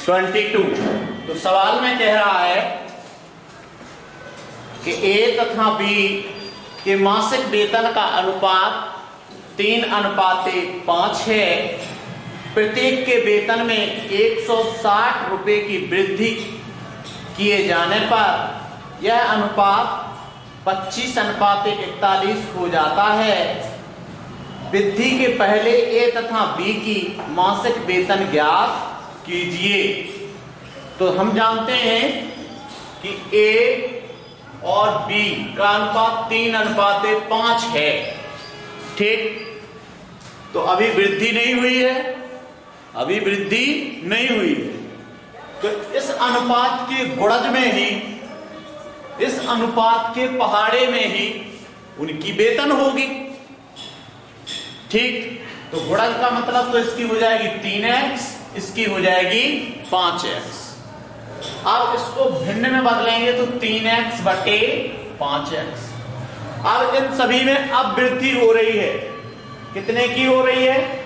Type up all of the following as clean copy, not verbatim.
22। तो सवाल में कह रहा है कि ए तथा बी के मासिक वेतन का अनुपात 3:5 है। प्रत्येक के वेतन में 160 रुपए की वृद्धि किए जाने पर यह अनुपात 25:41 हो जाता है। वृद्धि के पहले ए तथा बी की मासिक वेतन ज्ञात कीजिए। तो हम जानते हैं कि ए और बी का अनुपात 3:5 है। ठीक, तो अभी वृद्धि नहीं हुई है, अभी वृद्धि नहीं हुई है। तो इस अनुपात के गुणज में ही, इस अनुपात के पहाड़े में ही उनकी वेतन होगी। ठीक, तो गुणज का मतलब तो इसकी हो जाएगी 3x, इसकी हो जाएगी 5x। अब इसको भिन्न में बदलेंगे तो 3x/5x। अब इन सभी में अब वृद्धि हो रही है। कितने की हो रही है?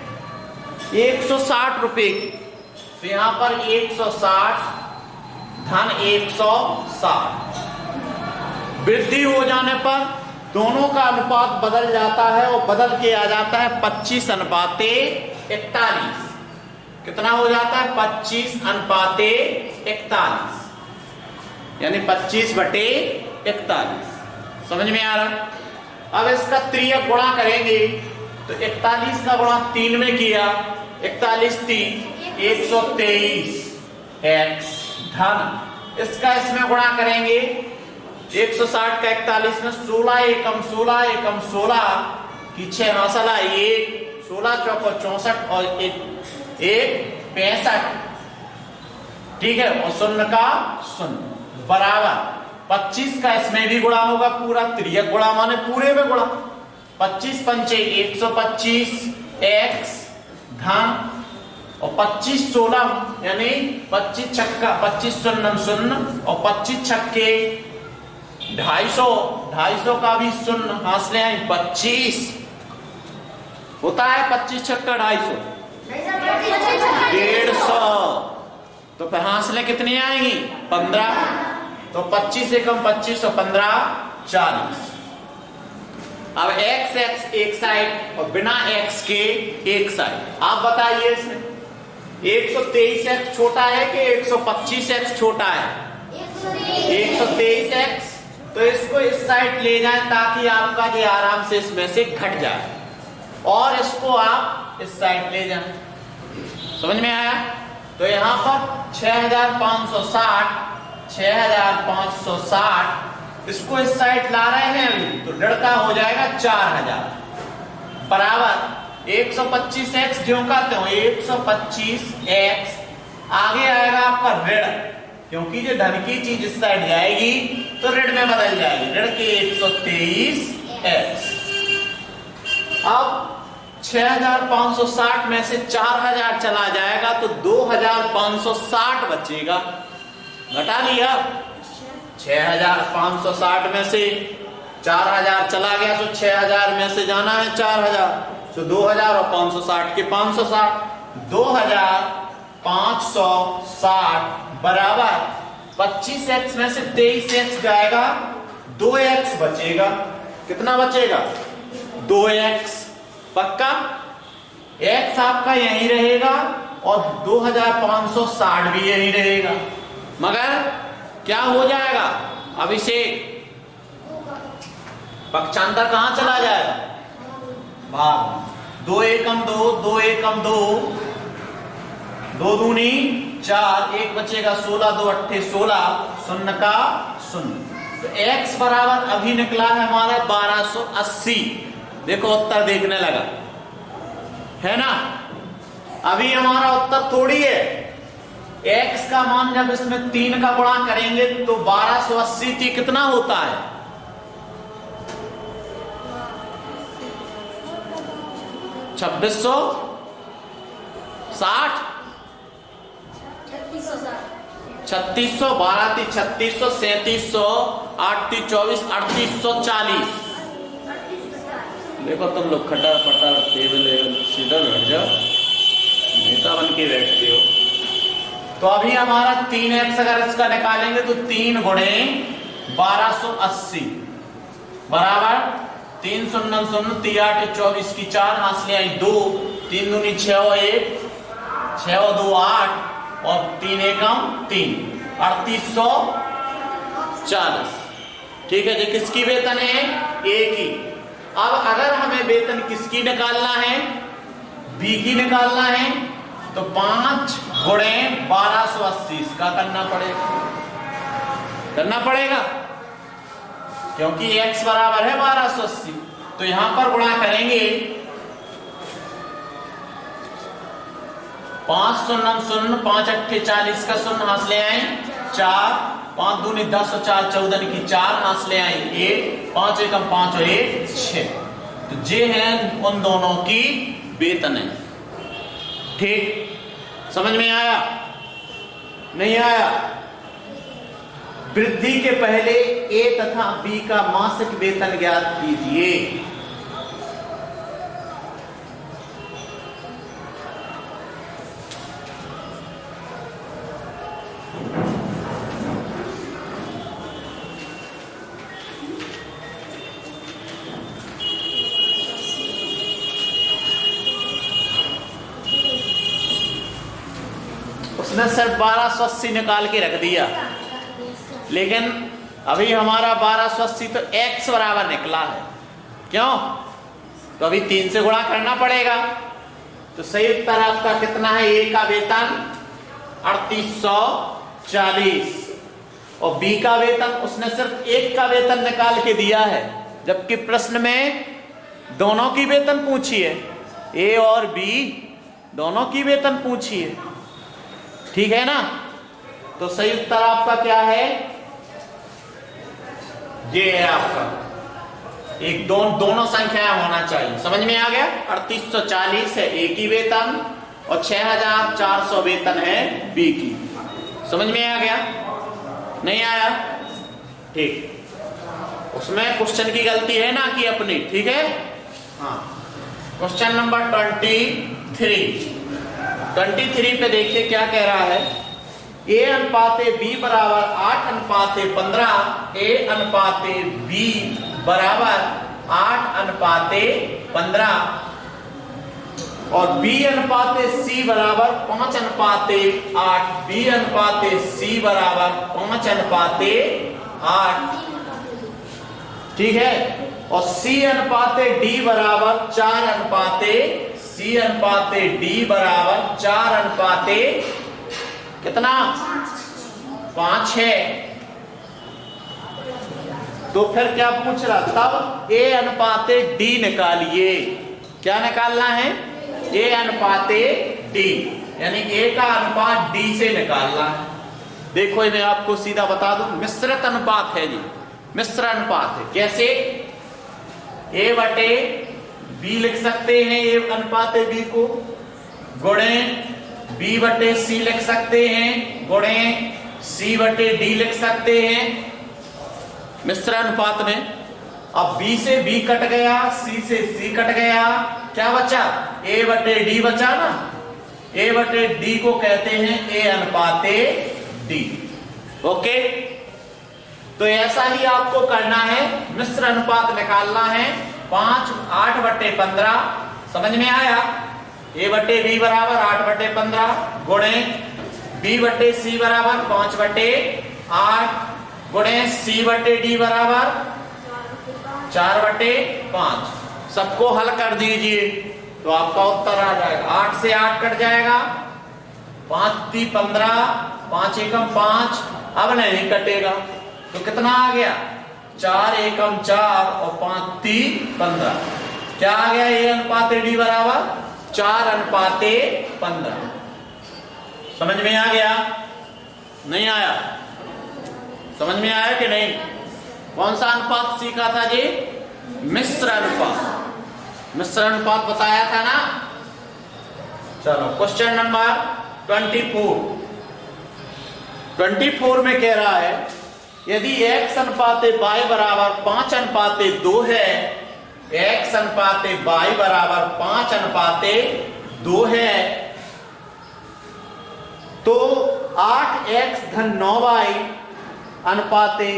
160 रुपए की। तो यहां पर 160 धन 160। वृद्धि हो जाने पर दोनों का अनुपात बदल जाता है और बदल के आ जाता है 25:41। कितना हो जाता है? 25:41, यानी 25/41। समझ में आ रहा? अब इसका त्रियक गुणा करेंगे तो 41 का गुणा 3 में किया, 41 3 123 x धन इसका इसमें गुणा करेंगे 160 का 41 में 16 एकम 16 एकम 16 की 6 मसाला 1 16 चौको 64 और 1 65। ठीक है, और 0 का 0 बराबर 25 का इसमें भी गुणा होगा, पूरा त्रियक गुणा माने पूरे में गुणा। 25 पंचे 125 x धन और 25 16 यानी 25 छक्का 25 0 0 और 25 छक्के 250 का भी 0 हासिल है 25 होता है। 25 छक्का 250 150। तो फिर हासिलें कितनी आएंगी? 15। तो 25 एकम 25 और 15 40। अब x एक साइड और बिना x के एक साइड। आप बताइए इसमें 123x छोटा है कि 125x छोटा है? 123x। तो इसको इस साइड ले जाएं ताकि आपका ये आराम से इसमें से घट जाए, और इसको आप इस साइड ले जाएं। समझ में आया? तो यहां पर 6560 इसको इस साइड ला रहे हैं तो लड़का हो जाएगा 4000 बराबर 125x जो का त्यों 125x आगे आएगा आपका ऋण, क्योंकि जो धन की चीज इस साइड जाएगी तो ऋण में बदल जाएगी, ऋण के 123x। अब 6560 में से 4000 चला जाएगा तो 2560 बचेगा। घटा लिया, 6560 में से 4000 चला गया तो 6000 में से जाना है 4000, तो 2000 और 560 के 560 2560 बराबर 25x में से 23x जाएगा, 2x बचेगा। कितना बचेगा? 2x पक्का। x आपका यही रहेगा और 2560 भी यही रहेगा, मगर क्या हो जाएगा? अभिषेक पक्षांतर कहां चला जाएगा? भाग 2 एकम 2 2 एकम 2 2 दूनी 4 1 बचेगा 16 2 अट्ठे 16 0 का 0। तो x बराबर अभी निकला है हमारा 1280। देखो उत्तर देखने लगा है ना? अभी हमारा उत्तर थोड़ी है। x का मान जब इसमें 3 का गुणा करेंगे तो 1280 t कितना होता है? 2660 3600 12 × 3600 3700 8 × 24 3840। देखो तुम लोग खटर पटर टेबल सीधा बैठ जाओ, नेता बन के बैठते हो। तो अभी हमारा 3x अगर इसका निकालेंगे तो 3 गुणे 1280 बराबर 3 0 0 3 8 24 की 4 हासिल आई 2 3 दूनी 6 और 1 6 और 2 8 और 3 एकम 3 3840। ठीक है जी, किसकी वेतन है? ए की। अब अगर हमें वेतन किसकी निकालना है? बी की निकालना है तो 5 गुणे 1280 इसका करना पड़ेगा क्योंकि x बराबर है 1280। तो यहां पर गुणा करेंगे 5 0 0 5 8 40 का 0 हासिल आए 4 5 दूनी 10 और 4 14 की 4 हासिल आए 1 5 एकम 5 और 1 6। तो ये है उन दोनों की वेतन है। ठीक, समझ में आया? नहीं आया? वृद्धि के पहले ए तथा बी का मासिक वेतन ज्ञात कीजिए। उसने सिर्फ 1280 निकाल के रख दिया, लेकिन अभी हमारा 1280 तो x बराबर निकला है। क्यों? तो अभी 3 से गुणा करना पड़ेगा। तो सही उत्तर आपका कितना है? ए का वेतन 3840 और बी का वेतन उसने सिर्फ एक का वेतन निकाल के दिया है, जबकि प्रश्न में दोनों की वेतन पूछी है, ए और बी दोनों की वेतन पूछी है। ठीक है ना? तो सही उत्तर आपका क्या है? ये है आपका एक दोनों संख्याएं होना चाहिए। समझ में आ गया? 3840 है ए की वेतन और 6400 वेतन है बी की। समझ में आ गया? नहीं आया? ठीक, उसमें क्वेश्चन की गलती है ना कि अपनी। ठीक है? हाँ, क्वेश्चन नंबर 23 पे देखिए क्या कह रहा है। ए अनुपाते बी बराबर 8 अनुपाते 15, ए अनुपाते बी बराबर 8 अनुपाते 15 और बी अनुपाते सी बराबर 5 अनुपाते 8, बी अनुपाते सी बराबर 5 अनुपाते 8। ठीक है? और सी अनुपाते डी बराबर 4 अनुपाते सी अनुपाते डी बराबर 4 अनुपाते कितना? 5 है। तो फिर क्या पूछ रहा? तब ए अनुपाते डी निकालिए। क्या निकालना है? ए अनुपाते डी, यानी ए का अनुपात डी से निकालना है। देखो मैं आपको सीधा बता दूं, मिश्रित अनुपात है जी, मिश्र अनुपात है। कैसे? ए बटे बी लिख सकते हैं, ए अनुपाते बी को, गुणे बी बटे सी लिख सकते हैं, गुणे सी बटे डी लिख सकते हैं मिश्र अनुपात में। अब बी से बी कट गया, सी से सी कट गया, क्या बचा? ए बटे डी बचा ना। ए बटे डी को कहते हैं ए अनुपाते डी। ओके, तो ऐसा ही आपको करना है, मिश्र अनुपात निकालना है। 8 बटे 15, समझ में आया? ए बटे बी बराबर 8 बटे 15 गुणे बी बटे सी बराबर 5 बटे 8 गुणे सी बटे डी बराबर 4 बटे 5। सबको हल कर दीजिए तो आपका उत्तर आ जाएगा। 8 से 8 कट जाएगा, 5 3 15, 5 एकम 5, अब नहीं कटेगा तो कितना आ गया? 4 एकम 4 और 5 3 15। क्या आ गया? ए अनुपाते डी बराबर 4 अनुपाते 15। समझ में आ गया? नहीं आया? समझ में आया कि नहीं? कौन सा अनुपात सीखा था जी? मिश्र अनुपात। मिश्र अनुपात बताया था ना। चलो क्वेश्चन नंबर 24 में कह रहा है यदि x अनुपाते y बराबर 5 अनुपाते 2 है, x अनुपाते y बराबर 5 अनुपाते 2 है, तो 8x धन 9y अनुपाते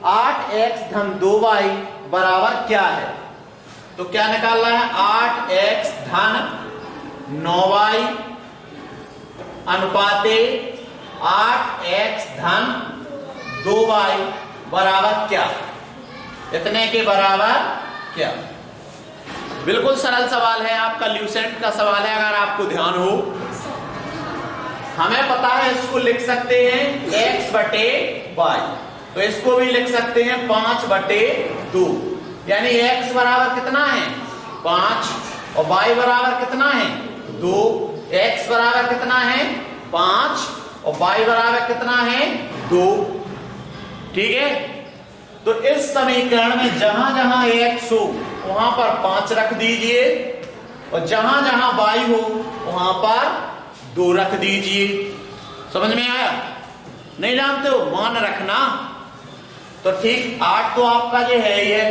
8x धन 2y बराबर क्या है? तो क्या निकालना है? 8x धन 9y अनुपाते 8x धन 2y बराबर क्या? इतने के बराबर क्या? बिल्कुल सरल सवाल है, आपका ल्यूसेंट का सवाल है। अगर आपको ध्यान हो, हमें पता है इसको लिख सकते हैं x बटे y, तो इसको भी लिख सकते हैं 5 बटे 2, यानी x बराबर कितना है? 5 और y बराबर कितना है? 2। x बराबर कितना है? 5 और y बराबर कितना है? 2। ठीक है, तो इस समीकरण में जहां जहां x हो वहां पर 5 रख दीजिए और जहां जहां y हो वहां पर 2 रख दीजिए। समझ में आया? नहीं जानते हो? मान रखना। तो ठीक, 8 तो आपका ये है ही है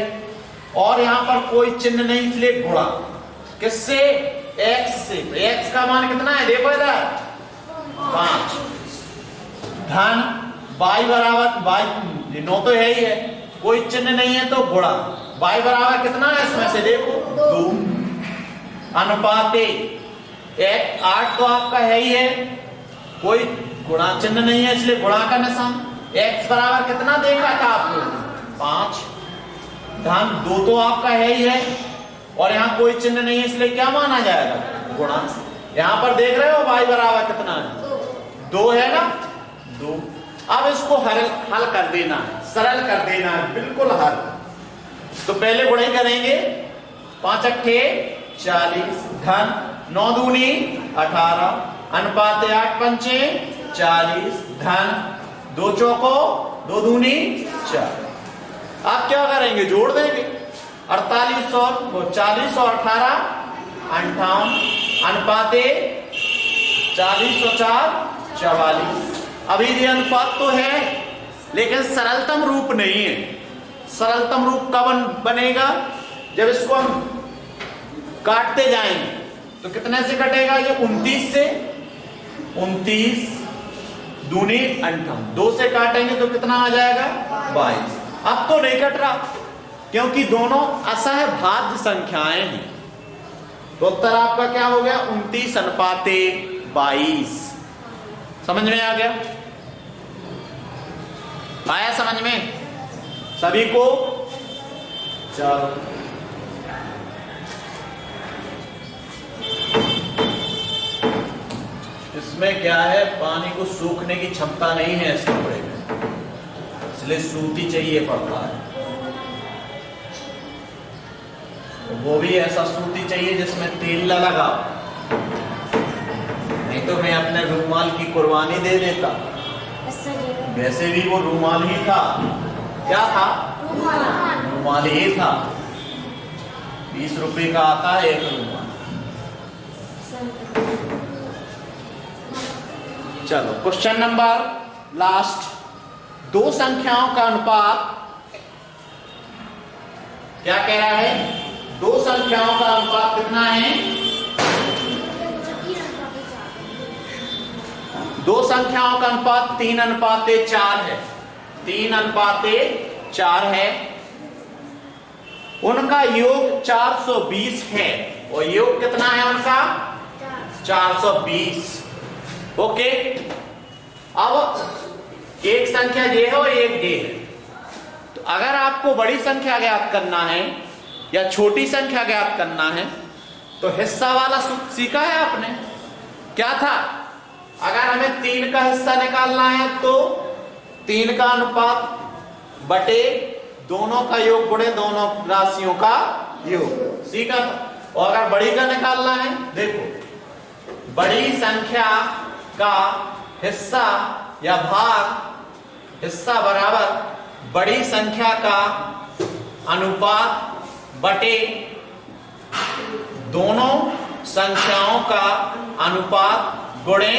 और यहां पर कोई चिन्ह नहीं, इसलिए गुणा किससे? x से। तो x का मान कितना है? देखो इधर 5 धन y बराबर y 9 तो है ही है, कोई चिन्ह नहीं है तो गुणा y बराबर कितना है इसमें से? देखो 2 अनुपाते 8 तो आपका है ही है, कोई गुणा चिन्ह नहीं है इसलिए गुणा का निशान। x बराबर कितना देखा था आपको? 5 धन 2 तो आपका है ही है और यहाँ कोई चिन्ह नहीं है इसलिए क्या माना जाएगा? गुणा। यहाँ पर देख रहे हो y बराबर कितना है? 2 है ना? 2। अब इसको हल कर देना है, सरल कर देना है, बिल्कुल हल। तो पहले गुणे करेंगे। 5 अट्ठे 40 धन 9 दूनी 18 अनुपाते 8 पंचे 40 धन 2 चौको 2 दूनी 4। आप क्या करेंगे? जोड़ देंगे। 48 और 40 और 18 58 अनुपाते 40 और 4 44। अभी ये अनुपात तो है लेकिन सरलतम रूप नहीं है। सरलतम रूप कब बनेगा? जब इसको हम काटते जाएंगे तो कितने से कटेगा? ये 29 से, 29 दूनी 58, 2 से काटेंगे तो कितना आ जाएगा? 22। अब तो नहीं कट रहा क्योंकि दोनों असहभाज्य संख्याएं हैं। तो उत्तर आपका क्या हो गया? 29 अनुपाते 22। समझ में आ गया? आया समझ में सभी को? चलो, इसमें क्या है, पानी को सूखने की क्षमता नहीं है इस कपड़े में, इसलिए सूती चाहिए पड़ता है। वो भी ऐसा सूती चाहिए जिसमें तेल न लगा, नहीं तो मैं अपने रूमाल की कुर्बानी दे देता। वैसे भी वो रूमाल ही था। क्या था? रूमाल ही था। 20 रुपए का आता है एक रूमाल। चलो, क्वेश्चन नंबर लास्ट। 2 संख्याओं का अनुपात क्या कह रहा है? 2 संख्याओं का अनुपात कितना है? 2 संख्याओं का अनुपात 3 अनुपाते 4 है। 3 अनुपाते 4 है। उनका योग 420 है और योग कितना है उनका? 420। ओके, अब एक संख्या ये है और एक ये है। तो अगर आपको बड़ी संख्या ज्ञात करना है या छोटी संख्या ज्ञात करना है तो हिस्सा वाला सूत्र सीखा है आपने। क्या था? अगर हमें 3 का हिस्सा निकालना है तो 3 का अनुपात बटे दोनों का योग गुणे दोनों राशियों का योग, सीखा था। और अगर बड़ी का निकालना है, देखो बड़ी संख्या का हिस्सा या भाग, हिस्सा बराबर बड़ी संख्या का अनुपात बटे दोनों संख्याओं का अनुपात गुणे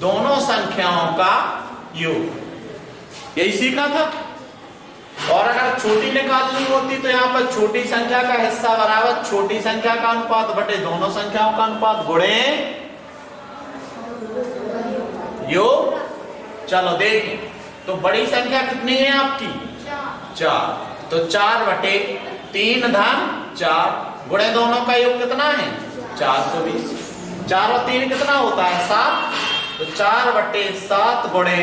दोनों संख्याओं का योग, यही सीखा था। और अगर छोटी निकालनी होती तो यहां पर छोटी संख्या का हिस्सा बराबर छोटी संख्या का अनुपात बटे दोनों संख्याओं का अनुपात गुणे योग चलो देखें, तो बड़ी संख्या कितनी है आपकी? 4। तो 4/3 धन 4 गुणे दोनों का योग कितना है? 420। 4 और 3 कितना होता है? 7। तो 4/7 गुणे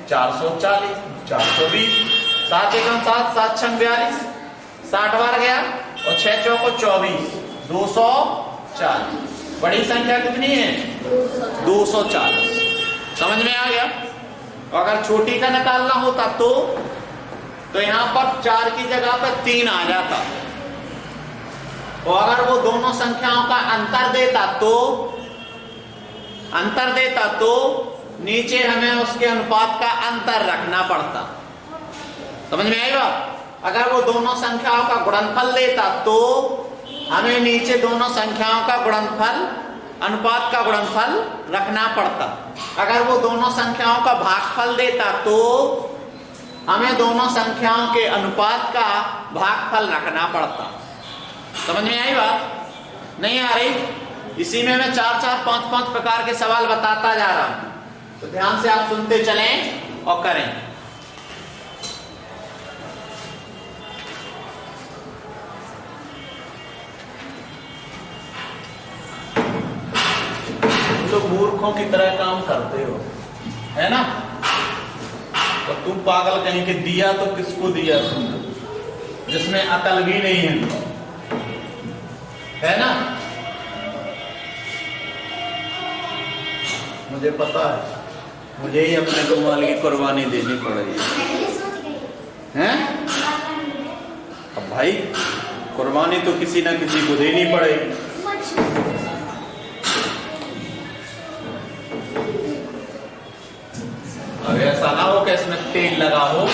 440, 420। 7 एकम 7, 7 छंग 42, 60 बार गया और 6 चौको 24, 240। बड़ी संख्या कितनी है? 240। समझ में आ गया? अगर छोटी का निकालना होता तो यहां पर 4 की जगह पर 3 आ जाता, और अगर वो दोनों संख्याओं का अंतर देता तो नीचे हमें उसके अनुपात का अंतर रखना पड़ता। समझ में आएगा? अगर वो दोनों संख्याओं का गुणनफल देता तो हमें नीचे दोनों संख्याओं का गुणनफल, अनुपात का गुणनफल रखना पड़ता। अगर वो दोनों संख्याओं का भागफल देता तो हमें दोनों संख्याओं के अनुपात का भागफल रखना पड़ता। समझ में आई बात? नहीं आ रही? इसी में मैं 4-4, 5-5 प्रकार के सवाल बताता जा रहा हूं, तो ध्यान से आप सुनते चलें और करें। तो मूर्खों की तरह काम करते हो, है ना? तो तुम पागल कहीं के दिया तो किसको दिया तुमने, जिसमें अकल भी नहीं है ना? मुझे पता है, मुझे ही अपने कमाल की कुर्बानी देनी पड़ेगी, हैं? अब भाई कुर्बानी तो किसी ना किसी को देनी पड़ेगी। अब ऐसा ना हो कि इसमें तेल लगा हो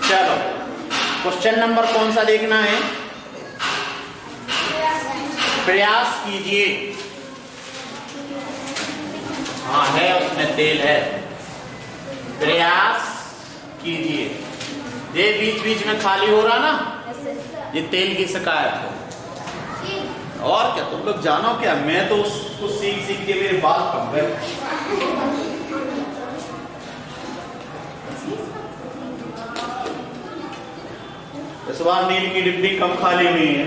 चलो क्वेश्चन नंबर कौन सा देखना है? प्रयास कीजिए। हाँ है, उसमें तेल है। प्रयास कीजिए। ये बीच बीच में खाली हो रहा ना, ये तेल की शिकायत है। और क्या तुम लोग जानो क्या, मैं तो उसको सीख सीख के मेरे बाल पक गए। इस बार नील की डिब्बी कम खाली हुई है,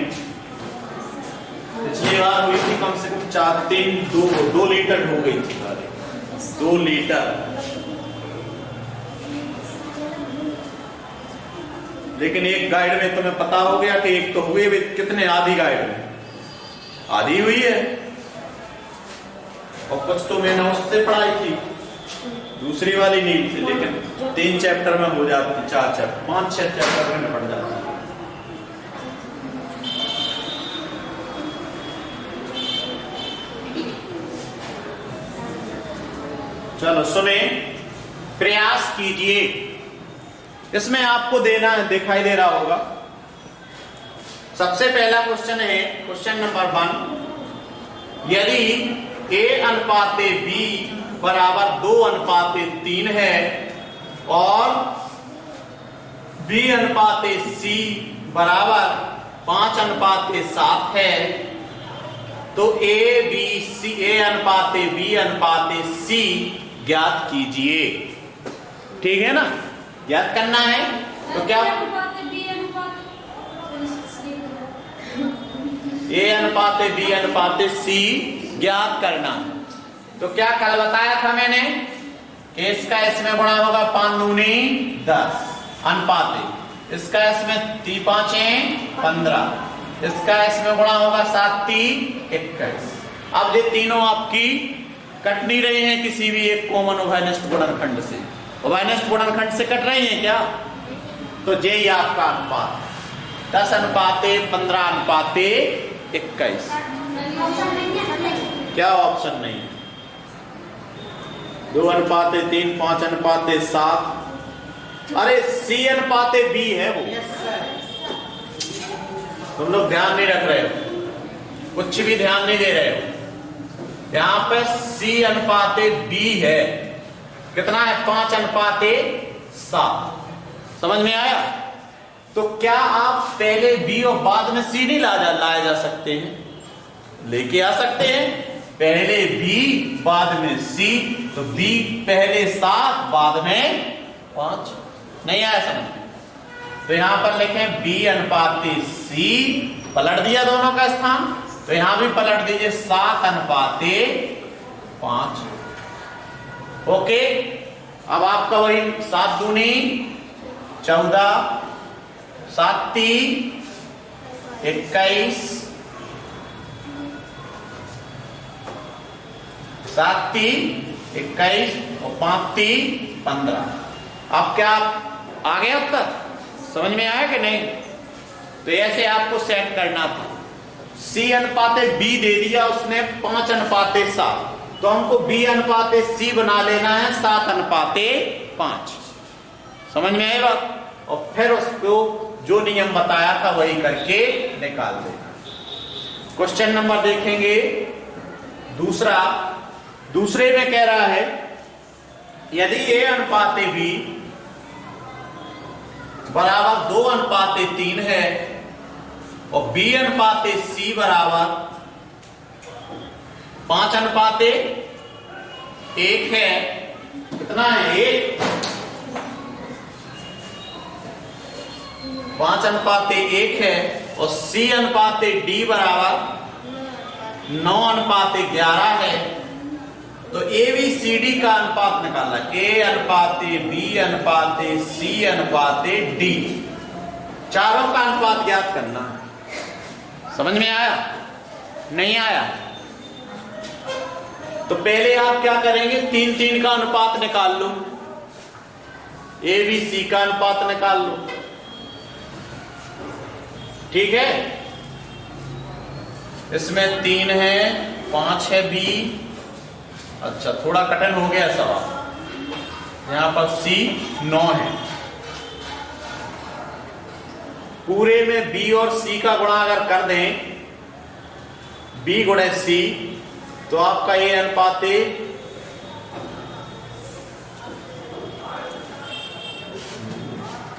पिछली बार हुई थी कम से कम 2 लीटर हो गई थी, 2 लीटर। लेकिन एक गाइड में तुम्हें पता हो गया कि एक तो हुए कितने, आधी गाइड में आधी हुई है, और कुछ तो मैंने उससे पढ़ाई थी दूसरी वाली नील से, लेकिन 3 चैप्टर में हो जाती, 4 चैप्टर 5-6 चैप्टर में पढ़ जाती। चलो सुने, प्रयास कीजिए। इसमें आपको दिखाई दे रहा होगा। सबसे पहला क्वेश्चन है क्वेश्चन नंबर 1। यदि A/B बराबर 2/3 है और B/C बराबर 5/7 है, तो A/B/C ज्ञात कीजिए। ठीक है ना? ज्ञात करना है तो क्या A/B/C ज्ञात करना। तो क्या कल बताया था मैंने कि इसका इसमें गुणा होगा 5 दूनी 10 अनुपात, इसका इसमें 3 5 15, इसका इसमें गुणा होगा 7 3 21। अब ये तीनों आपकी कट नहीं रहे हैं किसी भी एक कॉमन उभयनिष्ठ गुणनखंड से। उभयनिष्ठ गुणनखंड से कट रहे हैं क्या? तो ये आपका अनुपात 10/15/21। क्या ऑप्शन नहीं है? 2/3 5/7। अरे C/B है वो। तुम लोग ध्यान नहीं रख रहे हो, कुछ भी ध्यान नहीं दे रहे हो। यहां पे C/B है, कितना है? 5/7। समझ में आया? तो क्या आप पहले B और बाद में C नहीं लाया जा सकते हैं? लेके आ सकते हैं, पहले बी बाद में सी, तो बी पहले 7 बाद में 5। नहीं आया समझ में? तो यहां पर लिखें बी अनुपाते सी, पलट दिया दोनों का स्थान, तो यहां भी पलट दीजिए 7 अनुपाते 5। ओके, अब आपका वही 7 दूनी 14, 7 × 21, 7 × 21 और 5 × 15। अब क्या आ गया उत्तर? समझ में आया कि नहीं? तो ऐसे आपको सेट करना था। सी अनुपाते बी दे दिया उसने 5 अनुपाते 7, तो हमको बी अनुपाते सी बना लेना है 7 अनुपाते 5। समझ में आएगा? और फिर उसको जो नियम बताया था वही करके निकाल देना। क्वेश्चन नंबर देखेंगे दूसरा। दूसरे में कह रहा है यदि ए अनुपाते बी बराबर 2 अनुपाते 3 है और बी अनुपाते सी बराबर 5 अनुपाते 1 है। कितना है? 1। 5 अनुपाते 1 है और सी अनुपाते डी बराबर 9 अनुपाते 11 है। तो ए बी सी डी का अनुपात निकालना, ए अनुपाते बी अनुपाते सी अनुपाते डी, चारों का अनुपात ज्ञात करना है। समझ में आया? नहीं आया? तो पहले आप क्या करेंगे, 3 का अनुपात निकाल लो, ए बी सी का अनुपात निकाल लो। ठीक है, इसमें 3 है, 5 है बी। अच्छा, थोड़ा कठिन हो गया सवाल। यहां पर सी 9 है। पूरे में बी और सी का गुणा अगर कर दें, बी गुणे सी, तो आपका ये अनुपाते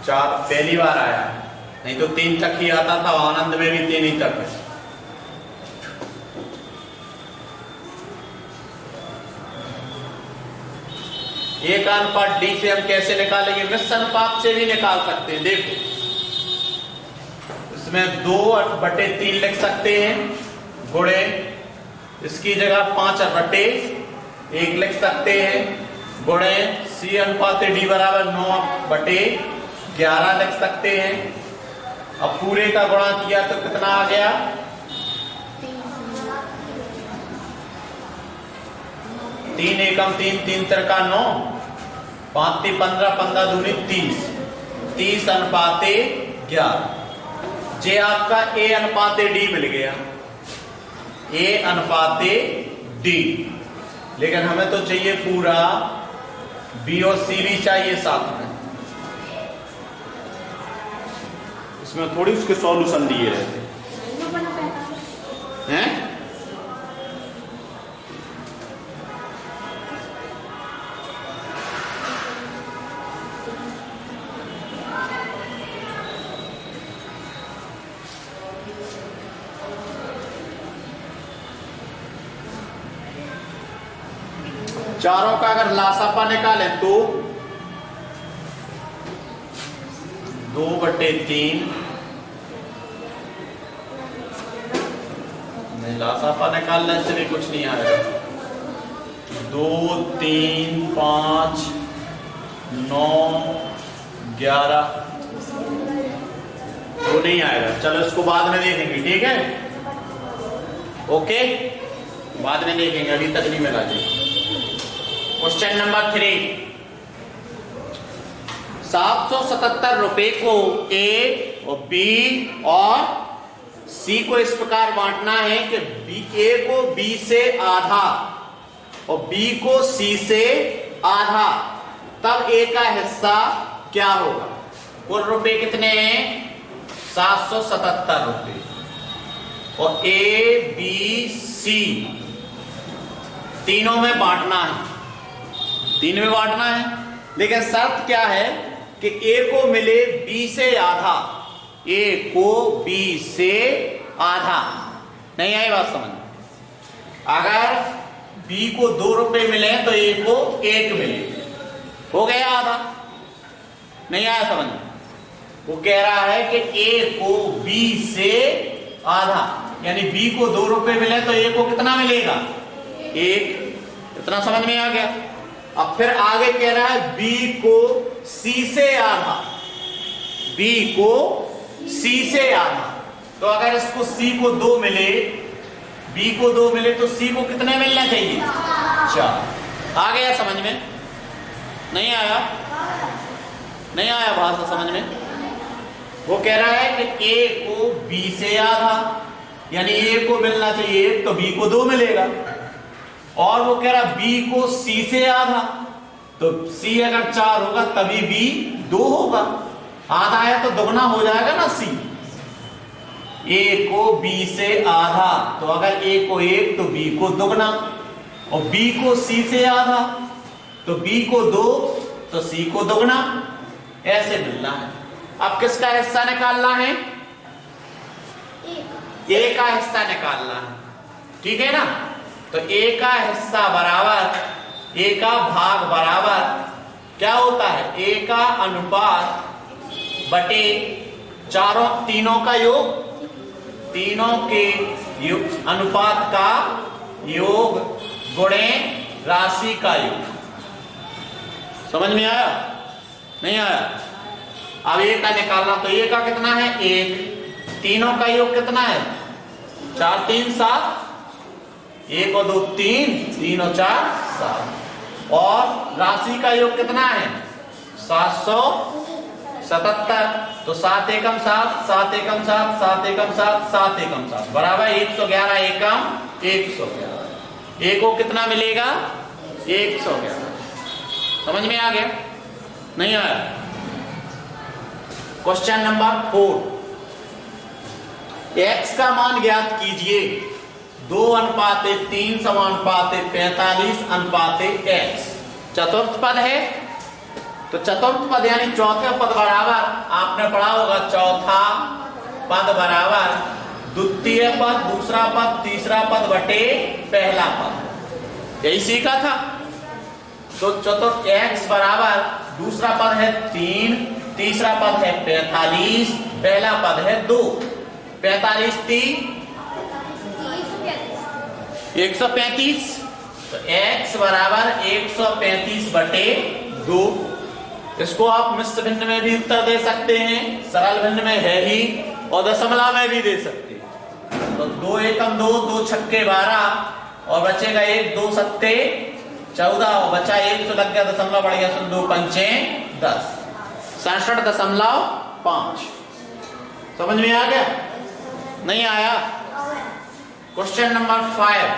4 पहली बार आया, नहीं तो 3 तक ही आता था। आनंद में भी 3 ही तक है। एक अनुपात डी से हम कैसे निकालेंगे? मिश्र अनुपात से भी निकाल सकते हैं। देखो, इसमें 2/3 लिख सकते हैं, गुणे इसकी जगह 5/1 लिख सकते हैं, गुणे सी अनुपाते डी बराबर 9/11 लिख सकते हैं। अब पूरे का गुणा किया तो कितना आ गया? 3 एकम 3, 3 तिरका 9, 5 × 15, 15 दूनी 30, 30 अनुपाते 11। जे आपका ए अनुपाते डी मिल गया, ए अनुपाते डी। लेकिन हमें तो चाहिए पूरा, बी और सी भी चाहिए साथ में। इसमें थोड़ी उसके सॉल्यूशन दिए रहते हैं। चारों का अगर लासापा निकालें तो 2/3, नहीं लासापा निकालने से भी कुछ नहीं आएगा। 2, 3, 5, 9, 11 वो नहीं आएगा। चलो इसको बाद में देखेंगे, ठीक है? ओके, बाद में देखेंगे, अभी तक नहीं मिला जी। क्वेश्चन नंबर 3, 777 रुपए को ए और बी और सी को इस प्रकार बांटना है कि ए को बी से आधा और बी को सी से आधा, तब ए का हिस्सा क्या होगा? कुल रुपए कितने हैं? 777 रुपए। और ए बी सी तीनों में बांटना है, 3 में बांटना है। लेकिन शर्त क्या है कि ए को मिले बी से आधा, ए को बी से आधा। नहीं आई बात समझ? अगर बी को 2 रुपए मिले तो ए को 1 मिले, हो गया आधा। नहीं आया समझ में? वो कह रहा है कि ए को बी से आधा, यानी बी को 2 रुपए मिले तो ए को कितना मिलेगा? 1। इतना समझ में आ गया। अब फिर आगे कह रहा है बी को सी से आधा, बी को सी से आधा। तो अगर इसको सी को 2 मिले, बी को 2 मिले तो सी को कितने मिलना चाहिए? 4। आ गया समझ में? नहीं आया? नहीं आया भाषा समझ में? वो कह रहा है कि ए को बी से आधा, यानी ए को मिलना चाहिए 1 तो बी को 2 मिलेगा। और वो कह रहा बी को सी से आधा, तो सी अगर 4 होगा तभी बी 2 होगा। आधा है तो दुगना हो जाएगा ना सी। ए को बी से आधा, तो अगर ए को 1 तो बी को दुगना, और बी को सी से आधा तो बी को 2 तो सी को दुगना, ऐसे मिलना है। अब किसका हिस्सा निकालना है? ए का हिस्सा निकालना है, ठीक है ना? तो ए का हिस्सा बराबर, ए का भाग बराबर क्या होता है? ए का अनुपात बटे तीनों का योग, तीनों के अनुपात का योग गुणे राशि का योग। समझ में आया? नहीं आया? अब ए का निकालना, तो ए का कितना है? 1। तीनों का योग कितना है? 4 3 7, 1 और 2 3, 3 और 4 7। और राशि का योग कितना है? 777। तो 7 एकम 7, 7 एकम 7, 7 एकम 7, 7 एकम 7 बराबर 111 एकम 111। ए को कितना मिलेगा? 111। समझ में आ गया? नहीं आया? क्वेश्चन नंबर 4, x का मान ज्ञात कीजिए। 2:3 समानुपाते 45 अनुपाते x चतुर्थ पद है। तो चतुर्थ पद यानी चौथे पद बराबर, आपने पढ़ा होगा चौथा पद बराबर द्वितीय पद, दूसरा पद, तीसरा पद बटे पहला पद, यही सीखा था। तो चतुर्थ x बराबर दूसरा पद है 3, तीसरा पद है 45, पहला पद है 2। 45 3 135, तो x बराबर 135 बटे 2। इसको आप मिश्र भिन्न में भी उत्तर दे सकते हैं, सरल भिन्न में है ही, और दशमलव में भी दे सकते हैं। तो 2 एकम 2, 2 छक्के 12, और बचेगा 1, 2 सत्ते 14, और बचा 1 तो लग गया दशमलव, बढ़ गया 2 पंचे 10, 67.5। समझ में आ गया? नहीं आया? क्वेश्चन नंबर 5,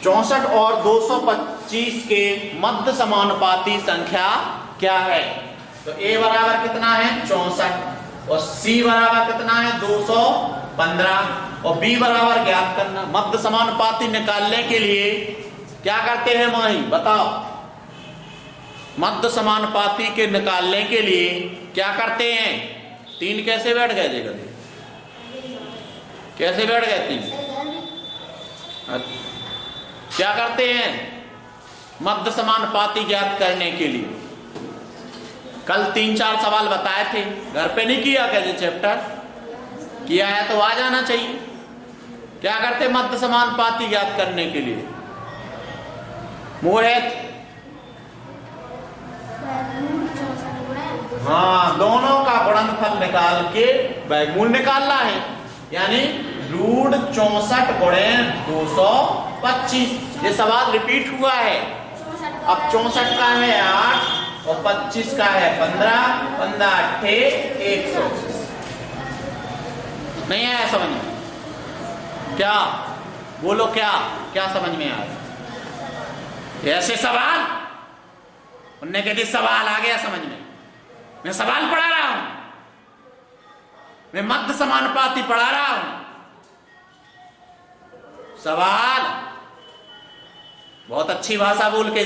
64 और 225 के मध्य समानुपाती संख्या क्या है? तो a बराबर कितना है? 64, और c बराबर कितना है? 215, और b बराबर ज्ञात करना। मध्य समानुपाती निकालने के लिए क्या करते हैं माही? बताओ। मध्य समानुपाती के निकालने के लिए क्या करते हैं? 3 कैसे बैठ गए? जगह कैसे बैठ गए 3? क्या करते हैं मध्य समानुपाती ज्ञात करने के लिए? कल 3-4 सवाल बताए थे, घर पे नहीं किया क्या? जो चैप्टर किया है तो आ जाना चाहिए। क्या करते मध्य समानुपाती ज्ञात करने के लिए? मोहित, हाँ, दोनों का गुणनफल निकाल के वर्गमूल निकालना है, यानी √64 गुणे 225। ये सवाल रिपीट हुआ है। अब 64 का है 8 और 25 का है 15, 15 8 100। नहीं आया समझ में? क्या बोलो? क्या समझ में आया? ऐसे सवाल उनने कहते सवाल आ गया समझ में। मैं सवाल पढ़ा रहा हूं, मैं मध्य समानुपाती पढ़ा रहा हूं। सवाल बहुत अच्छी भाषा बोल के